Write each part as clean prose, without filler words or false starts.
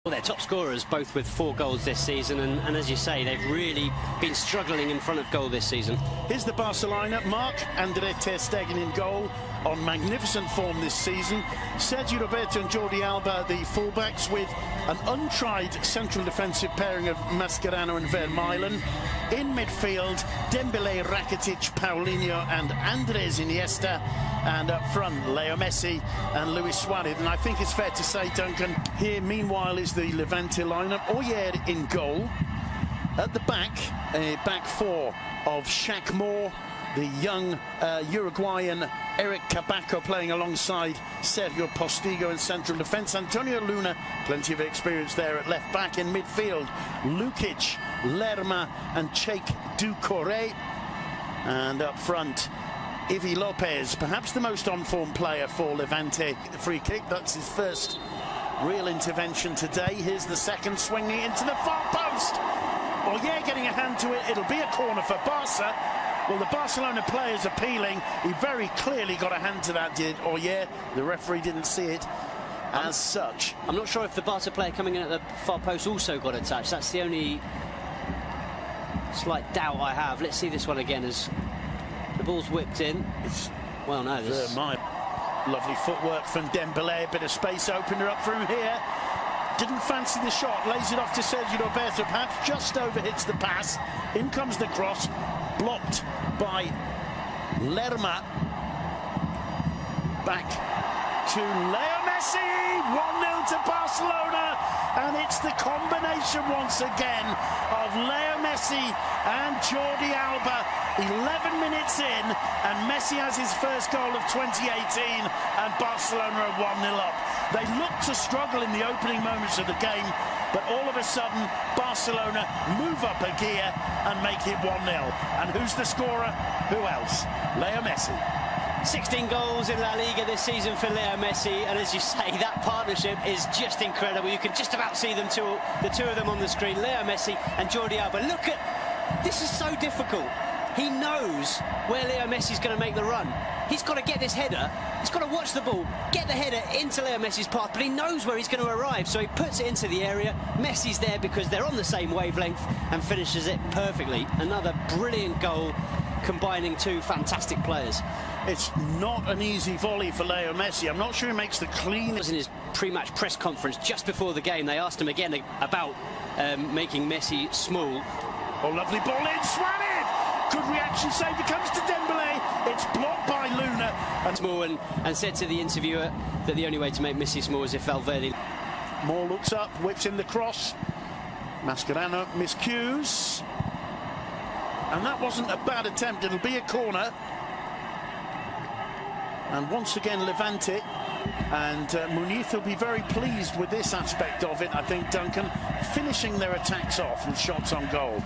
Well, they're top scorers, both with 4 goals this season, and as you say, they've really been struggling in front of goal this season. Here's the Barcelona. Marc-Andre ter Stegen in goal, on magnificent form this season. Sergio Roberto and Jordi Alba, the fullbacks, with an untried central defensive pairing of Mascherano and Vermaelen. In midfield, Dembélé, Rakitic, Paulinho and Andres Iniesta. And up front, Leo Messi and Luis Suarez. And I think it's fair to say, Duncan, here meanwhile is the Levante lineup. Oyer in goal. At the back, a back four of Shaq Moore, the young Uruguayan Eric Cabaco playing alongside Sergio Postigo in central defence. Antonio Luna, plenty of experience there at left back. In midfield, Lukic, Lerma and Cheikh Doucouré. And up front, Ivi Lopez, perhaps the most on-form player for Levante. The free kick, that's his first real intervention today. Here's the second, swinging into the far post. Oyer getting a hand to it. It'll be a corner for Barca. Well, the Barcelona player's appealing. He very clearly got a hand to that, did Oyer. The referee didn't see it as such. I'm not sure if the Barca player coming in at the far post also got a touch. That's the only slight doubt I have. Let's see this one again as the ball's whipped in. Well, no, this lovely footwork from Dembélé. Bit of space opened her up for him here. Didn't fancy the shot. Lays it off to Sergio Roberto. Perhaps just overhits the pass. In comes the cross. Blocked by Lerma. Back to Leo Messi. 1-0 to Barcelona. And it's the combination once again of Leo Messi and Jordi Alba. 11 minutes in, and Messi has his first goal of 2018, and Barcelona are 1-0 up. They looked to struggle in the opening moments of the game, but all of a sudden, Barcelona move up a gear and make it 1-0. And who's the scorer? Who else? Leo Messi. 16 goals in La Liga this season for Leo Messi, and as you say, that partnership is just incredible. You can just about see them the two of them on the screen, Leo Messi and Jordi Alba. Look at this, is so difficult. He knows where Leo Messi's going to make the run. He's got to get this header. He's got to watch the ball, get the header into Leo Messi's path, but he knows where he's going to arrive, so he puts it into the area. Messi's there because they're on the same wavelength and finishes it perfectly. Another brilliant goal combining two fantastic players. It's not an easy volley for Leo Messi. I'm not sure he makes the cleanest. In his pre-match press conference just before the game, they asked him again about making Messi small. Oh, lovely ball in, Suarez! Good reaction save, it comes to Dembélé. It's blocked by Luna. Small and said to the interviewer that the only way to make Messi small is if Valverde. Moore looks up, whips in the cross. Mascherano miscues. And that wasn't a bad attempt, it'll be a corner. And once again, Levante. And Muniz will be very pleased with this aspect of it, I think, Duncan. Finishing their attacks off with shots on goal.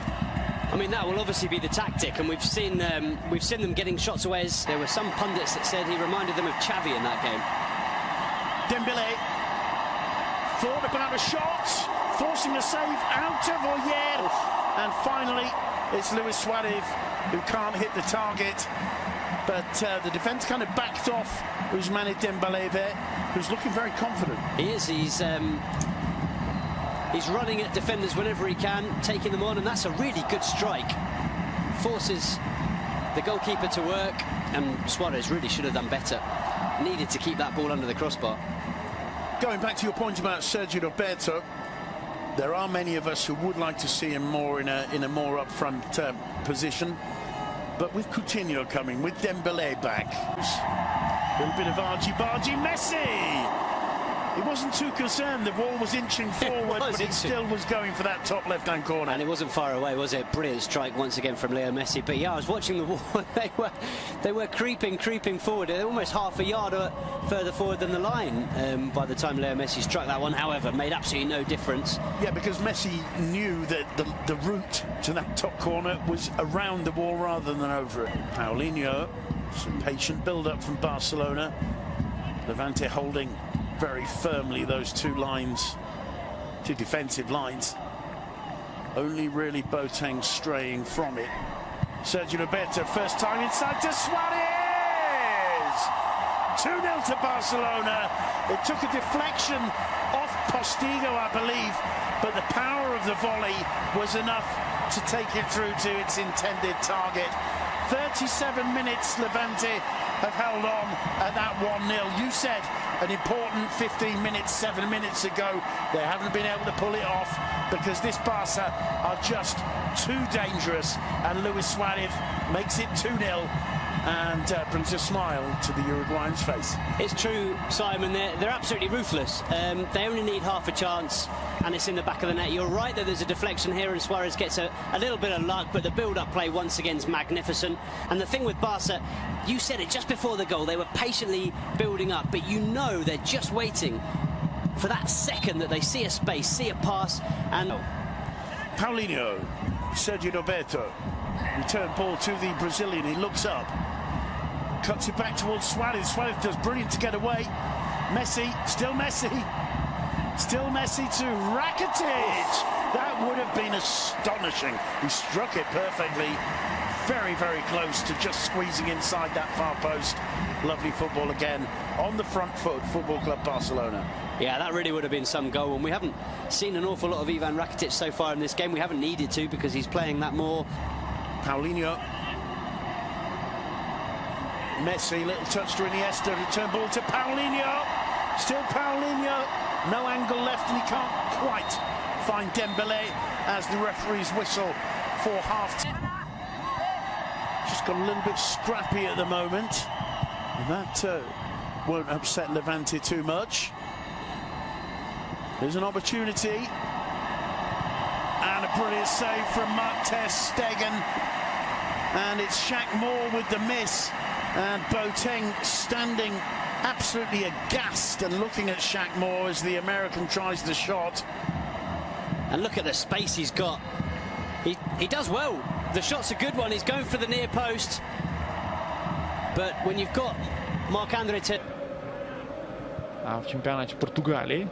I mean, that will obviously be the tactic, and we've seen them getting shots away. There were some pundits that said he reminded them of Xavi in that game. Dembélé thought about a shot, forcing a save out of Oyer. And finally, it's Luis Suarez who can't hit the target. But the defence kind of backed off Ousmane Dembélé there, who's looking very confident. He is. He's running at defenders whenever he can, taking them on, and that's a really good strike. Forces the goalkeeper to work, and Suarez really should have done better. Needed to keep that ball under the crossbar. Going back to your point about Sergio Roberto, there are many of us who would like to see him more in a more up-front position. But with Coutinho coming, with Dembélé back, a little bit of argy-bargy. Messi! He wasn't too concerned. The ball was inching forward, but he still was going for that top left-hand corner. And it wasn't far away, was it? Brilliant strike once again from Leo Messi. But yeah, I was watching the wall. They were creeping forward. They're almost half a yard further forward than the line by the time Leo Messi struck that one. However, made absolutely no difference. Yeah, because Messi knew that the route to that top corner was around the wall rather than over it. Paulinho, some patient build-up from Barcelona. Levante holding very firmly those two defensive lines. Only really Boateng straying from it. Sergio Roberto, first time inside to Suarez! 2-0 to Barcelona. It took a deflection off Postigo, I believe, but the power of the volley was enough to take it through to its intended target. 37 minutes Levante have held on at that 1-0. You said an important 15 minutes, 7 minutes ago. They haven't been able to pull it off because this Barca are just too dangerous, and Luis Suarez makes it 2-0 and brings a smile to the Uruguayan's face. It's true, Simon, they're absolutely ruthless. They only need half a chance and it's in the back of the net. You're right that there's a deflection here and Suarez gets a little bit of luck, but the build-up play once again is magnificent. And the thing with Barca, you said it just before the goal, they were patiently building up, but you know they're just waiting for that second that they see a space, see a pass, and... Paulinho, Sergio Roberto, return ball to the Brazilian, he looks up, cuts it back towards Suarez. Suarez does brilliant to get away. Messi, still Messi to Rakitic. That would have been astonishing. He struck it perfectly, very, very close to just squeezing inside that far post. Lovely football again on the front foot, Football Club Barcelona. Yeah, that really would have been some goal, and we haven't seen an awful lot of Ivan Rakitic so far in this game. We haven't needed to because he's playing that more. Paulinho, Messi, little touch to Iniesta, return ball to Paulinho, still Paulinho, no angle left and he can't quite find Dembele as the referee's whistle for half-time. Just got a little bit scrappy at the moment, and that won't upset Levante too much. There's an opportunity, and a brilliant save from Mark ter Stegen, and it's Shaq Moore with the miss, and Boateng standing absolutely aghast and looking at Shaq Moore as the American tries the shot. And look at the space he's got. He does well. The shot's a good one. He's going for the near post, but when you've got Marc-André ter... В чемпионате Португалии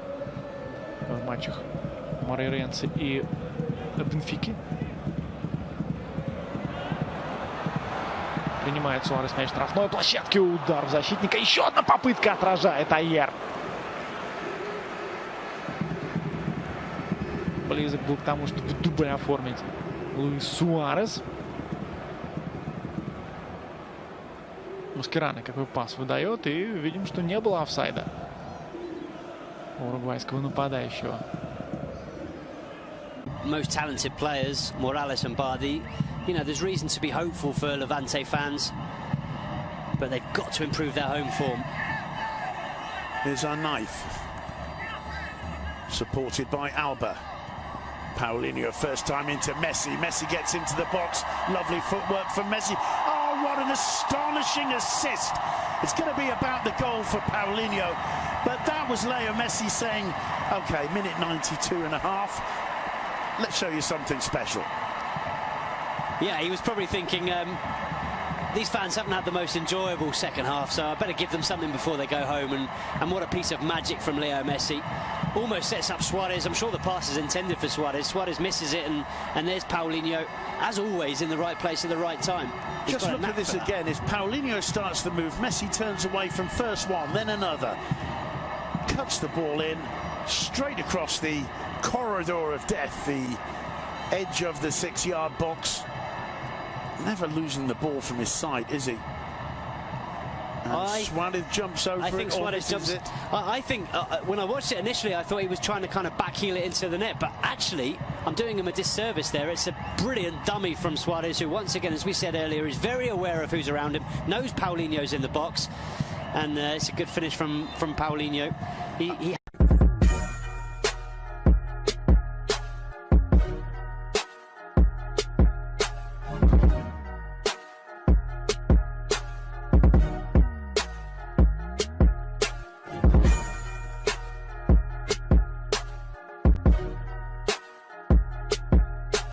в матчах Морейренse и Бенфики. Принимает Суарес мяч штрафной площадки, удар в защитника, еще одна попытка, отражает Айер. Близок был к тому, чтобы дубль оформить Луис Суарес. Маскерано какой пас выдает, и видим, что не было офсайда у уругвайского нападающего. Most talented players, Morales and Bardi. You know, there's reason to be hopeful for Levante fans, but they've got to improve their home form. Here's our knife, supported by Alba. Paulinho, first time into Messi. Messi gets into the box. Lovely footwork from Messi. Oh, what an astonishing assist. It's going to be about the goal for Paulinho, but that was Leo Messi saying, okay, minute 92 and a half. Let's show you something special. Yeah, he was probably thinking, these fans haven't had the most enjoyable second half, so I better give them something before they go home. And what a piece of magic from Leo Messi. Almost sets up Suarez. I'm sure the pass is intended for Suarez. Suarez misses it, and there's Paulinho, as always, in the right place at the right time. Just look at this again. As Paulinho starts the move, Messi turns away from first one, then another. Cuts the ball in, straight across the corridor of death, the edge of the 6-yard box. Never losing the ball from his side, is he? And Suarez jumps over it. I think Suarez jumps it. I think when I watched it initially, I thought he was trying to kind of backheel it into the net, but actually, I'm doing him a disservice there. It's a brilliant dummy from Suarez, who once again, as we said earlier, is very aware of who's around him, knows Paulinho's in the box, and it's a good finish from Paulinho. He